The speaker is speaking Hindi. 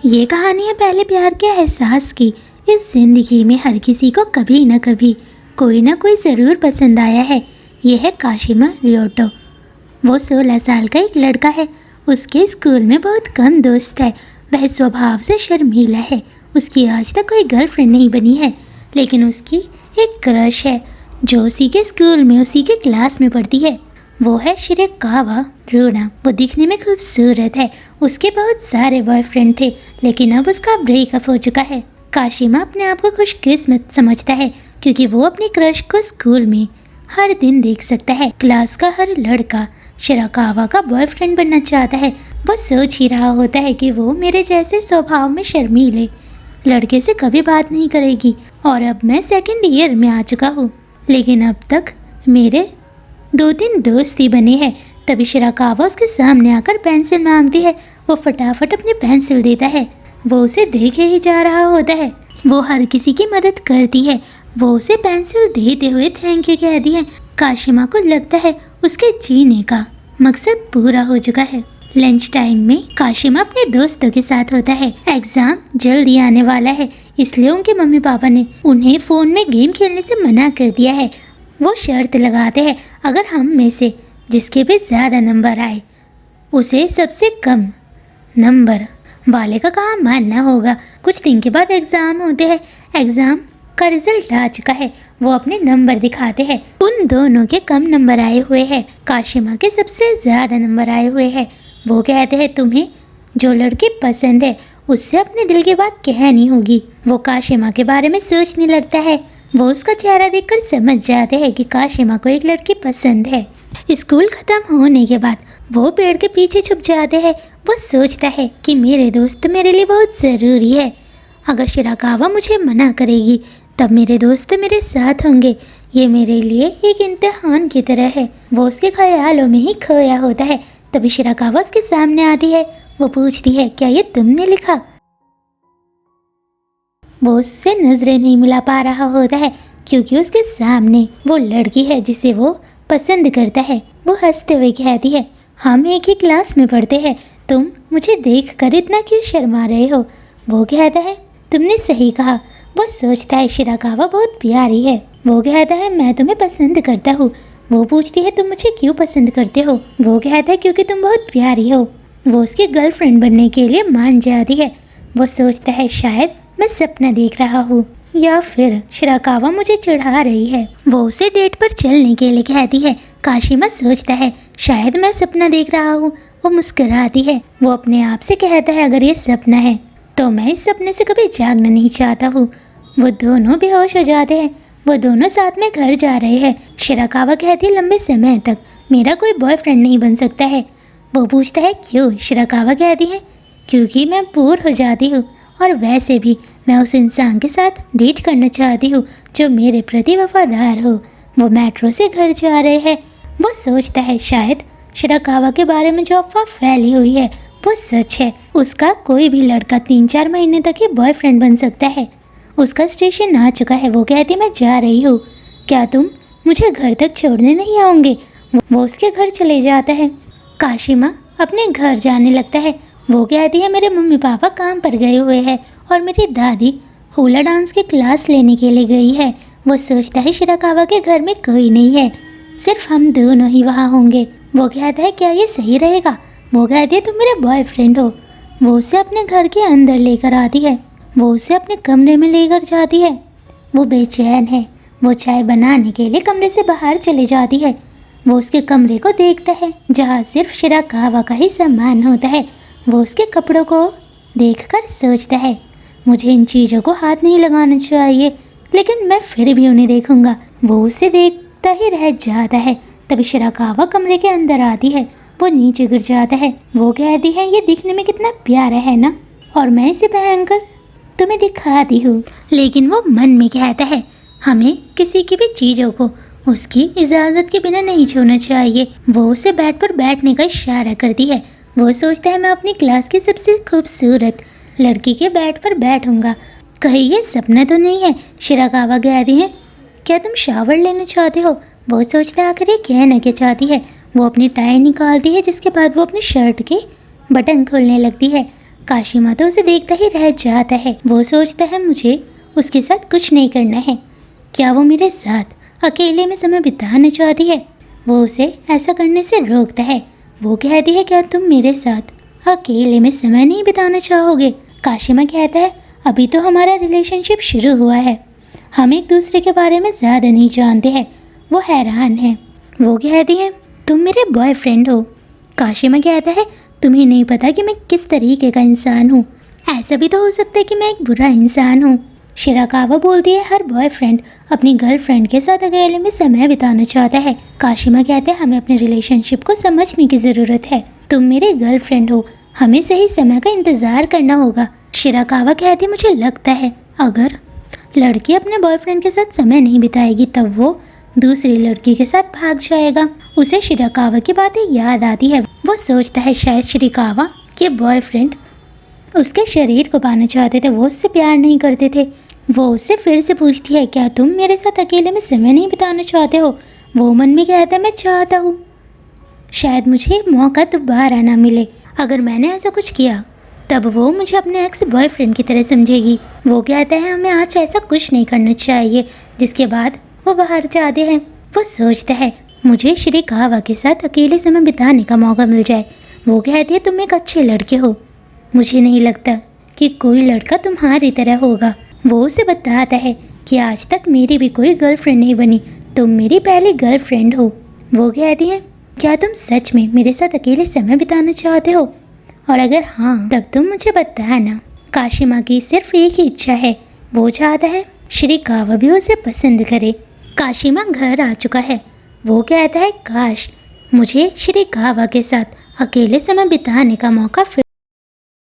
ये कहानी है पहले प्यार के एहसास की। इस जिंदगी में हर किसी को कभी न कभी कोई ना कोई ज़रूर पसंद आया है। ये है काशिमा रियोटो। वो 16 साल का एक लड़का है। उसके स्कूल में बहुत कम दोस्त है। वह स्वभाव से शर्मीला है। उसकी आज तक कोई गर्लफ्रेंड नहीं बनी है, लेकिन उसकी एक क्रश है जो उसी के स्कूल में उसी के क्लास में पढ़ती है। वो है शिरेकावा रूना। वो दिखने में खूबसूरत है। उसके बहुत सारे बॉयफ्रेंड थे, लेकिन अब उसका ब्रेकअप हो चुका है। काशिमा अपने आप को खुशकिस्मत समझता है, क्योंकि वो अपनी क्रश को स्कूल में हर दिन देख सकता है। क्लास का हर लड़का शिरेकावा का बॉयफ्रेंड बनना चाहता है। वो सोच ही रहा होता है कि वो मेरे जैसे स्वभाव में शर्मीले लड़के से कभी बात नहीं करेगी। और अब मैं सेकंड ईयर में आ चुका हूँ, लेकिन अब तक मेरे 2-3 दोस्त ही बने हैं। तभी शिरेकावा उसके सामने आकर पेंसिल मांगती है। वो फटाफट अपनी पेंसिल देता है। वो उसे देखे ही जा रहा होता है। वो हर किसी की मदद करती है। वो उसे पेंसिल देते हुए थैंक यू कहती है। काशिमा को लगता है उसके जीने का मकसद पूरा हो चुका है। लंच टाइम में काशिमा अपने दोस्तों के साथ होता है। एग्ज़ाम जल्दी आने वाला है, इसलिए उनके मम्मी पापा ने उन्हें फ़ोन में गेम खेलने से मना कर दिया है। वो शर्त लगाते हैं, अगर हम में से जिसके भी ज़्यादा नंबर आए उसे सबसे कम नंबर वाले का काम मानना होगा। कुछ दिन के बाद एग्ज़ाम होते हैं। एग्ज़ाम का रिजल्ट आ चुका है। वो अपने नंबर दिखाते हैं। उन दोनों के कम नंबर आए हुए हैं। काशिमा के सबसे ज़्यादा नंबर आए हुए हैं। वो कहते हैं तुम्हें जो लड़की पसंद है उससे अपने दिल की बात कहनी होगी। वो काशिमा के बारे में सोचने लगता है। वो उसका चेहरा देखकर समझ जाते हैं कि काशिमा को एक लड़की पसंद है। स्कूल ख़त्म होने के बाद वो पेड़ के पीछे छुप जाते हैं। वो सोचता है कि मेरे दोस्त मेरे लिए बहुत ज़रूरी है। अगर शिरेकावा मुझे मना करेगी तब मेरे दोस्त मेरे साथ होंगे। ये मेरे लिए एक इम्तिहान की तरह है। वो उसके ख्यालों में ही खोया होता है। तभी शिरेकावा उसके सामने आती है। वो पूछती है, क्या ये तुमने लिखा? वो उससे नज़रें नहीं मिला पा रहा होता है, क्योंकि उसके सामने वो लड़की है जिसे वो पसंद करता है। वो हंसते हुए कहती है, हम एक ही क्लास में पढ़ते हैं, तुम मुझे देखकर इतना क्यों शर्मा रहे हो? वो कहता है, तुमने सही कहा। वो सोचता है शिरेकावा बहुत प्यारी है। वो कहता है, मैं तुम्हें पसंद करता हूँ। वो पूछती है, तुम मुझे क्यों पसंद करते हो? वो कहता है, क्योंकि तुम बहुत प्यारी हो। वो उसकी गर्लफ्रेंड बनने के लिए मान जाती है। वो सोचता है, शायद मैं सपना देख रहा हूँ, या फिर शिरेकावा मुझे चिढ़ा रही है। वो उसे डेट पर चलने के लिए कहती है। काशिमा सोचता है, शायद मैं सपना देख रहा हूँ। वो मुस्कुराती है। वो अपने आप से कहता है, अगर ये सपना है तो मैं इस सपने से कभी जागना नहीं चाहता हूँ। वो दोनों बेहोश हो जाते हैं। वो दोनों साथ में घर जा रहे हैं। शिरेकावा कहती है, लंबे समय तक मेरा कोई बॉयफ्रेंड नहीं बन सकता है। वो पूछता है, क्यों? शिरेकावा कहती है, क्योंकि मैं बोर हो जाती हूँ, और वैसे भी मैं उस इंसान के साथ डेट करना चाहती हूँ जो मेरे प्रति वफादार हो। वो मेट्रो से घर जा रहे हैं। वो सोचता है, शायद शिरेकावा के बारे में जो अफवाह फैली हुई है वो सच है। उसका कोई भी लड़का 3-4 महीने तक ही बॉयफ्रेंड बन सकता है। उसका स्टेशन आ चुका है। वो कहती, मैं जा रही हूँ, क्या तुम मुझे घर तक छोड़ने नहीं आओगे? वो उसके घर चले जाता है। काशिमा अपने घर जाने लगता है। वो कहती है, मेरे मम्मी पापा काम पर गए हुए हैं और मेरी दादी हुला डांस की क्लास लेने के लिए गई है। वो सोचता है शिरेकावा के घर में कोई नहीं है, सिर्फ हम दोनों ही वहाँ होंगे। वो कहता है, क्या ये सही रहेगा? वो कहती है, तुम मेरे बॉयफ्रेंड हो। वो उसे अपने घर के अंदर लेकर आती है। वो उसे अपने कमरे में लेकर जाती है। वो बेचैन है। वो चाय बनाने के लिए कमरे से बाहर चली जाती है। वो उसके कमरे को देखता है जहाँ सिर्फ शिरेकावा का ही सामान होता है। वो उसके कपड़ों को देखकर सोचता है, मुझे इन चीज़ों को हाथ नहीं लगाना चाहिए, लेकिन मैं फिर भी उन्हें देखूंगा। वो उसे देखता ही रह जाता है। तभी शिरेकावा कमरे के अंदर आती है। वो नीचे गिर जाता है। वो कहती है, ये दिखने में कितना प्यारा है ना, और मैं इसे पहनकर तुम्हें दिखाती हूँ। लेकिन वो मन में कहता है, हमें किसी की भी चीज़ों को उसकी इजाज़त के बिना नहीं छूना चाहिए। वो उसे बेड पर बैठने का इशारा करती है। वो सोचता है, मैं अपनी क्लास की सबसे खूबसूरत लड़की के बेड पर बैठूंगा। कहीं ये सपना तो नहीं है? शिरेकावा कहती है, क्या तुम शावर लेना चाहते हो? वो सोचता है, आखिर ये कहना क्या चाहती है? वो अपनी टाई निकालती है, जिसके बाद वो अपनी शर्ट के बटन खोलने लगती है। काशिमा तो उसे देखता ही रह जाता है। वो सोचता है मुझे उसके साथ कुछ नहीं करना है। क्या वो मेरे साथ अकेले में समय बिताना चाहती है? वो उसे ऐसा करने से रोकता है। वो कहती है क्या तुम मेरे साथ अकेले में समय नहीं बिताना चाहोगे? काशिमा कहता है अभी तो हमारा रिलेशनशिप शुरू हुआ है, हम एक दूसरे के बारे में ज़्यादा नहीं जानते हैं। वो हैरान है। वो कहती है तुम मेरे बॉयफ्रेंड हो। काशिमा कहता है तुम्हें नहीं पता कि मैं किस तरीके का इंसान हूँ। ऐसा भी तो हो सकता है कि मैं एक बुरा इंसान हूँ। शिराकावा बोलती है हर बॉयफ्रेंड अपनी गर्लफ्रेंड के साथ अकेले में समय बिताना चाहता है। काशिमा कहते हैं हमें अपने रिलेशनशिप को समझने की ज़रूरत है। तुम मेरी गर्लफ्रेंड हो, हमें सही समय का इंतज़ार करना होगा। शिराकावा कहती मुझे लगता है अगर लड़की अपने बॉयफ्रेंड के साथ समय नहीं बिताएगी तब वो दूसरी लड़की के साथ भाग जाएगा। उसे शिराकावा की बातें याद आती है। वो सोचता है शायद शिराकावा के बॉयफ्रेंड उसके शरीर को पाना चाहते थे, वो उससे प्यार नहीं करते थे। वो उससे फिर से पूछती है क्या तुम मेरे साथ अकेले में समय नहीं बिताना चाहते हो? वो मन में कहता है मैं चाहता हूँ, शायद मुझे मौका दोबारा ना मिले। अगर मैंने ऐसा कुछ किया तब वो मुझे अपने एक्स बॉयफ्रेंड की तरह समझेगी। वो कहता है हमें आज ऐसा कुछ नहीं करना चाहिए। जिसके बाद वो बाहर जाते हैं। वो सोचता है मुझे शिराकावा के साथ अकेले समय बिताने का मौका मिल जाए। वो कहती है तुम एक अच्छे लड़के हो, मुझे नहीं लगता कि कोई लड़का तुम्हारी तरह होगा। वो उसे बताता है कि आज तक मेरी भी कोई गर्लफ्रेंड नहीं बनी, तुम मेरी पहली गर्लफ्रेंड हो। वो कहती है क्या तुम सच में मेरे साथ अकेले समय बिताना चाहते हो? और अगर हाँ तब तुम मुझे बताना। काशिमा की सिर्फ एक ही इच्छा है, वो चाहता है शिराकावा भी उसे पसंद करे। काशिमा घर आ चुका है। वो कहता है काश मुझे शिराकावा के साथ अकेले समय बिताने का मौका